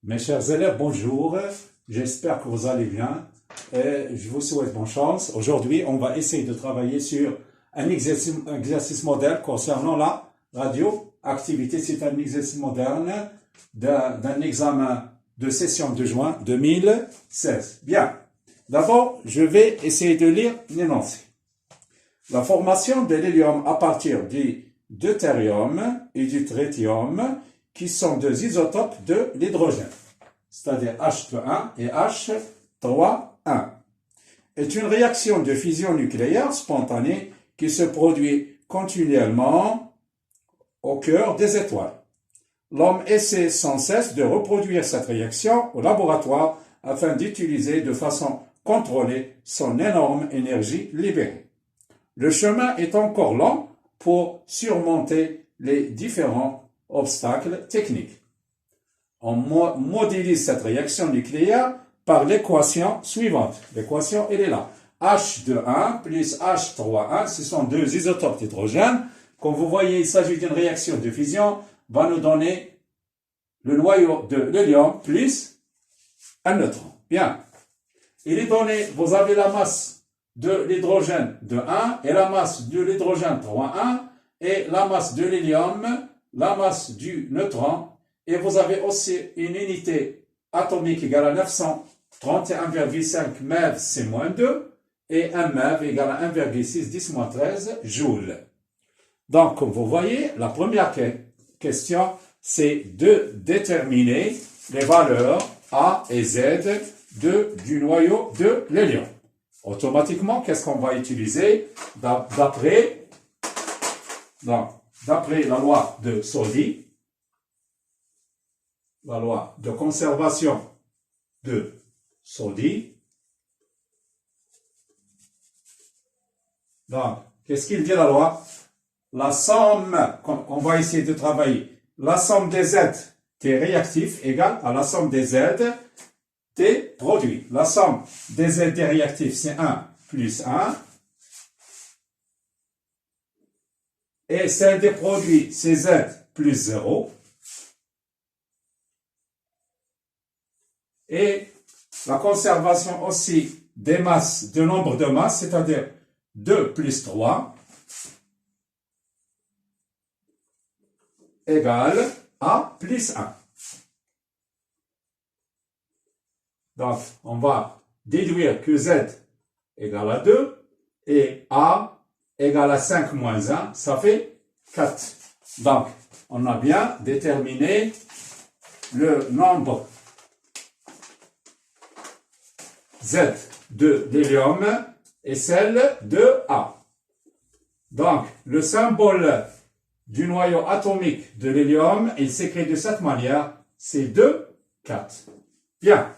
Mes chers élèves, bonjour. J'espère que vous allez bien et je vous souhaite bonne chance. Aujourd'hui, on va essayer de travailler sur un exercice modèle concernant la radioactivité. C'est un exercice moderne d'un examen de session de juin 2016. Bien. D'abord, je vais essayer de lire l'énoncé. La formation de l'hélium à partir du deutérium et du tritium qui sont deux isotopes de l'hydrogène, c'est-à-dire H2 et H3 est une réaction de fusion nucléaire spontanée qui se produit continuellement au cœur des étoiles. L'homme essaie sans cesse de reproduire cette réaction au laboratoire afin d'utiliser de façon contrôlée son énorme énergie libérée. Le chemin est encore long pour surmonter les différents obstacles techniques. On modélise cette réaction nucléaire par l'équation suivante. L'équation, elle est là. H2 plus H3, ce sont deux isotopes d'hydrogène. Comme vous voyez, il s'agit d'une réaction de fusion, va nous donner le noyau de l'hélium plus un neutron. Bien. Il est donné, vous avez la masse de l'hydrogène de 1 et la masse de l'hydrogène 3,1 et la masse de l'hélium, la masse du neutron, et vous avez aussi une unité atomique égale à 931,5 MeV C-2 et 1 MeV égale à 1,6 10-13 joules. Donc, comme vous voyez, la première question, c'est de déterminer les valeurs A et Z du noyau de l'hélium. Automatiquement, qu'est-ce qu'on va utiliser d'après la loi de Soddy, la loi de conservation de Soddy. Donc, qu'est-ce qu'il dit la loi? La somme, on va essayer de travailler, la somme des Z des réactifs égale à la somme des Z des produits. La somme des Z des réactifs, c'est 1 plus 1. Et celle des produits, c'est Z plus 0. Et la conservation aussi des masses, de nombre de masses, c'est-à-dire 2 plus 3, égale A plus 1. Donc, on va déduire que Z égale à 2 et A égale à 5 moins 1, ça fait 4. Donc, on a bien déterminé le nombre Z de l'hélium et celle de A. Donc, le symbole du noyau atomique de l'hélium, il s'écrit de cette manière, c'est 2, 4. Bien.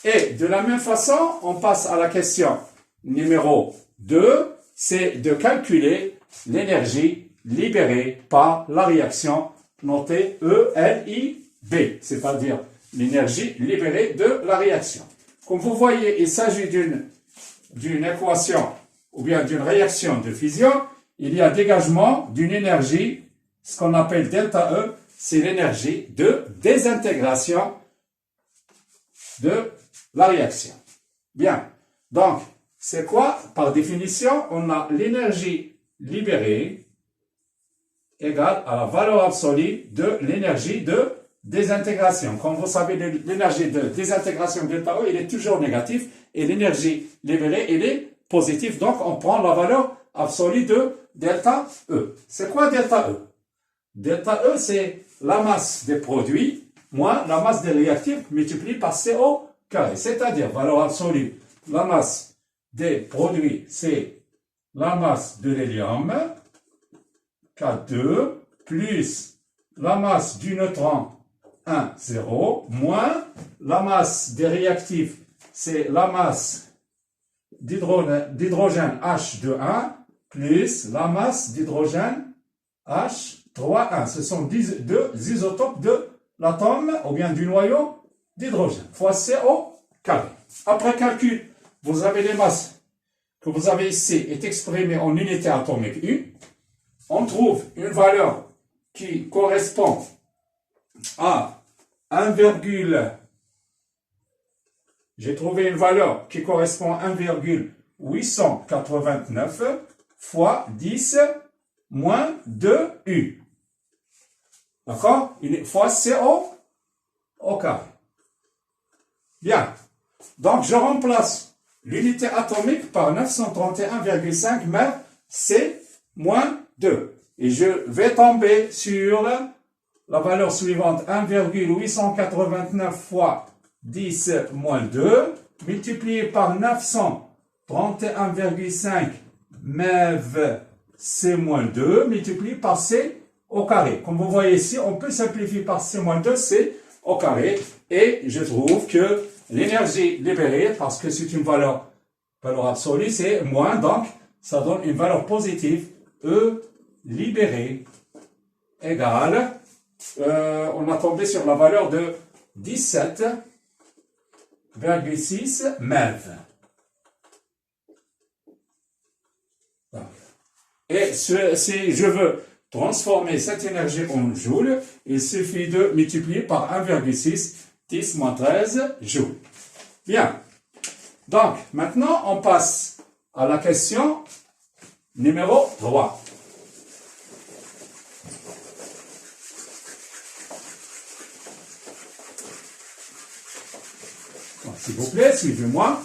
Et de la même façon, on passe à la question numéro 2, c'est de calculer l'énergie libérée par la réaction notée ELIB, c'est-à-dire l'énergie libérée de la réaction. Comme vous voyez, il s'agit d'une équation ou bien d'une réaction de fusion. Il y a dégagement d'une énergie, ce qu'on appelle delta E, c'est l'énergie de désintégration de la réaction. Bien, donc, c'est quoi? Par définition, on a l'énergie libérée égale à la valeur absolue de l'énergie de désintégration. Comme vous savez, l'énergie de désintégration delta E, il est toujours négatif et l'énergie libérée, elle est positive. Donc, on prend la valeur absolue de delta E. C'est quoi delta E? Delta E, c'est la masse des produits moins la masse des réactifs multipliée par CO carré. C'est-à-dire, valeur absolue, la masse des produits, c'est la masse de l'hélium, K2, plus la masse du neutron, 1, 0, moins la masse des réactifs, c'est la masse d'hydrogène H2 plus la masse d'hydrogène H3 Ce sont deux isotopes de l'atome ou bien du noyau d'hydrogène fois CO carré. Après calcul, vous avez les masses que vous avez ici est exprimée en unité atomique U. On trouve une valeur qui correspond à J'ai trouvé une valeur qui correspond à 1,889 fois 10 moins 2U. D'accord? Fois C au carré. Bien. Donc, je remplace l'unité atomique par 931,5 mètres C moins 2. Et je vais tomber sur la valeur suivante, 1,889 fois 10 moins 2, multiplié par 931,5 MeV C moins 2, multiplié par C au carré. Comme vous voyez ici, on peut simplifier par C moins 2, C au carré. Et je trouve que l'énergie libérée, parce que c'est une valeur absolue, c'est moins, donc ça donne une valeur positive, E libéré égale, on a tombé sur la valeur de 17,6 MeV. Et si je veux transformer cette énergie en joules, il suffit de multiplier par 1,6, 10 moins 13 joules. Bien. Donc, maintenant, on passe à la question numéro 3. S'il vous plaît, suivez-moi.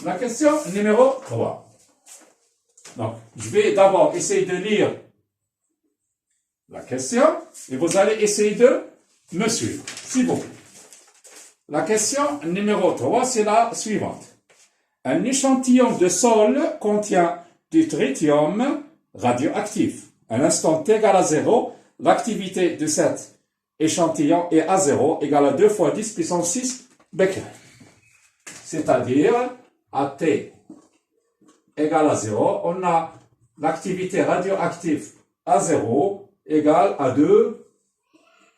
La question numéro 3. Donc, je vais d'abord essayer de lire la question et vous allez essayer de me suivre, s'il vous plaît. La question numéro 3, c'est la suivante. Un échantillon de sol contient du tritium radioactif. À l'instant t égale à 0, l'activité de cet échantillon est à 0, égale à 2 fois 10 puissance 6 becquerel. C'est-à-dire, à t égale à 0, on a l'activité radioactive à 0 égale à 2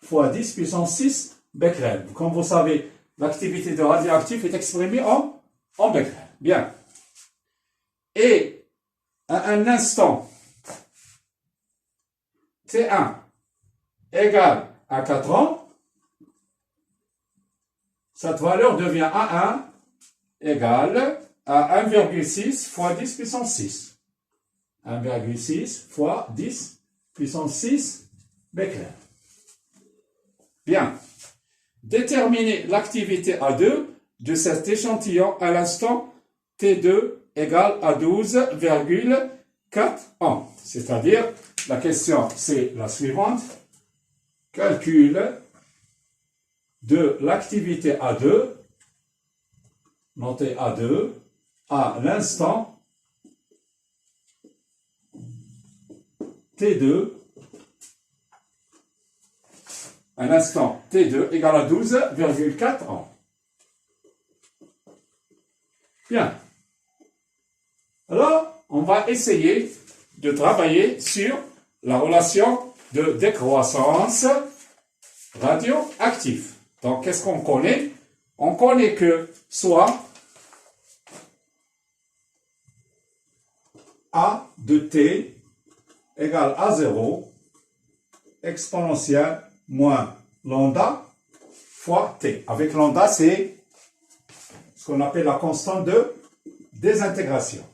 fois 10 puissance 6 becquerel. Comme vous savez, l'activité de radioactif est exprimée en becquerel. Bien. Et à un instant T1 égale à 4 ans, cette valeur devient A1 égale à 1,6 fois 10 puissance 6. 1,6 fois 10 puissance 6 becquerel. Bien. Déterminer l'activité A2 de cet échantillon à l'instant T2 égale à 12,4 ans. C'est-à-dire, la question, c'est la suivante. Calcul de l'activité A2, notez A2, à l'instant T2, à l'instant T2 égale à 12,4 ans. Bien. Alors, on va essayer de travailler sur la relation de décroissance radioactive. Donc, qu'est-ce qu'on connaît? On connaît que soit A de T égale à 0 exponentielle moins lambda fois T. Avec lambda, c'est ce qu'on appelle la constante de désintégration.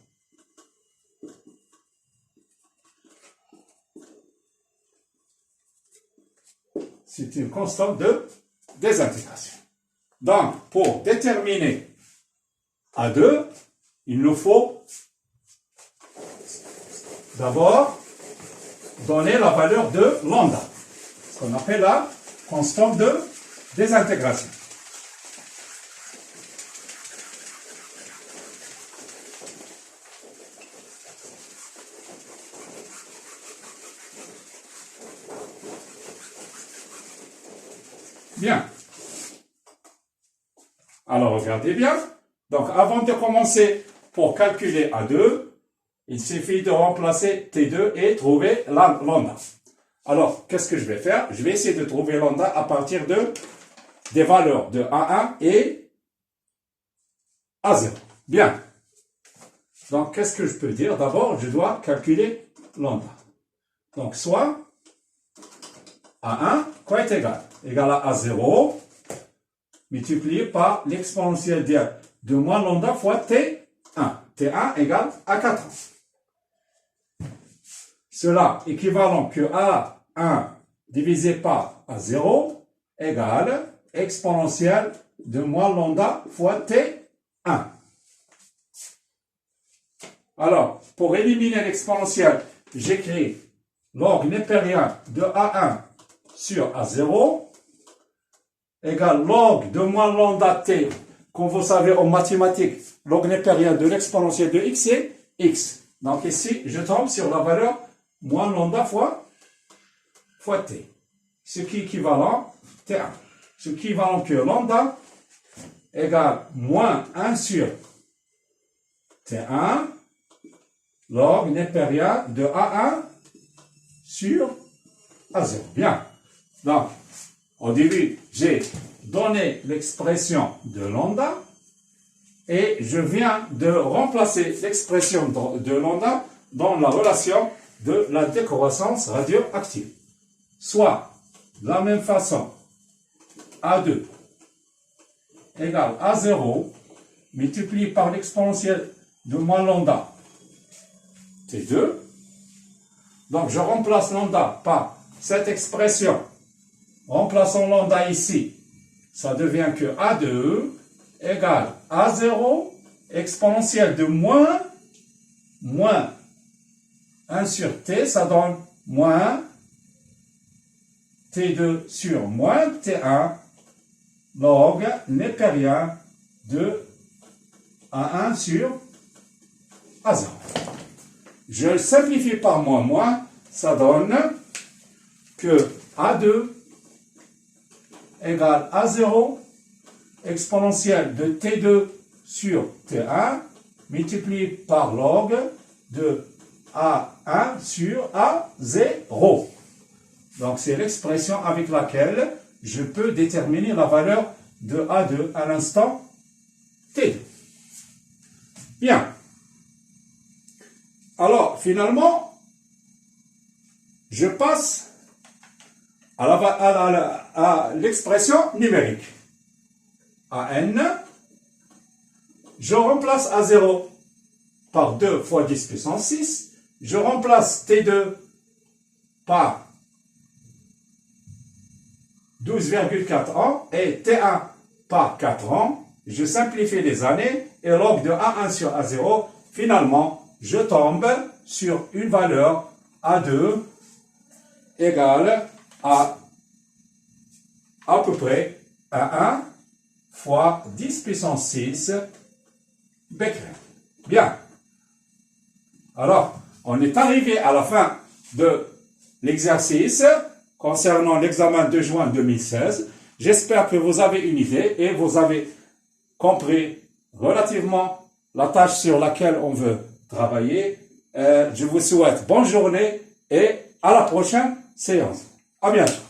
C'est une constante de désintégration. Donc, pour déterminer A2, il nous faut d'abord donner la valeur de lambda, ce qu'on appelle la constante de désintégration. Bien. Alors, regardez bien. Donc, avant de commencer pour calculer A2, il suffit de remplacer T2 et trouver lambda. Alors, qu'est-ce que je vais faire? Je vais essayer de trouver lambda à partir des valeurs de A1 et A0. Bien. Donc, qu'est-ce que je peux dire? D'abord, je dois calculer lambda. Donc, soit A1, quoi est égal? Égal à A0, multiplié par l'exponentielle de moins lambda fois T1. T1 égale A4. Cela équivalent que A1 divisé par A0 égale exponentielle de moins lambda fois T1. Alors, pour éliminer l'exponentielle, j'écris log népérien de A1 sur A0 égale log de moins lambda T. Comme vous savez en mathématiques, log népérien de l'exponentielle de x c'est x. Donc ici, je tombe sur la valeur moins lambda fois t. Ce qui est équivalent T1. Ce qui est équivalent que lambda égale moins 1 sur T1 log népérien de A1 sur A0. Bien. Donc, au début, j'ai donné l'expression de lambda et je viens de remplacer l'expression de lambda dans la relation de la décroissance radioactive. Soit, de la même façon, A2 égale A0 multiplié par l'exponentielle de moins lambda T2. Donc, je remplace lambda par cette expression. Remplaçons lambda ici. Ça devient que A2 égale A0 exponentielle de moins 1 sur T. Ça donne moins T2 sur moins T1 log népérien de A1 sur A0. Je le simplifie par moins, ça donne que A2 égale A0 exponentielle de T2 sur T1 multiplié par log de A1 sur A0. Donc c'est l'expression avec laquelle je peux déterminer la valeur de A2 à l'instant T2. Bien. Alors, finalement, je passe à l'expression numérique. AN, je remplace A0 par 2 fois 10 puissance 6. Je remplace T2 par 12,4 ans et T1 par 4 ans. Je simplifie les années et log de A1 sur A0. Finalement, je tombe sur une valeur A2 égale à peu près A1 fois 10 puissance 6 becquerel. Bien. Alors, on est arrivé à la fin de l'exercice concernant l'examen de juin 2016. J'espère que vous avez une idée et vous avez compris relativement la tâche sur laquelle on veut travailler. Je vous souhaite bonne journée et à la prochaine séance. À bientôt.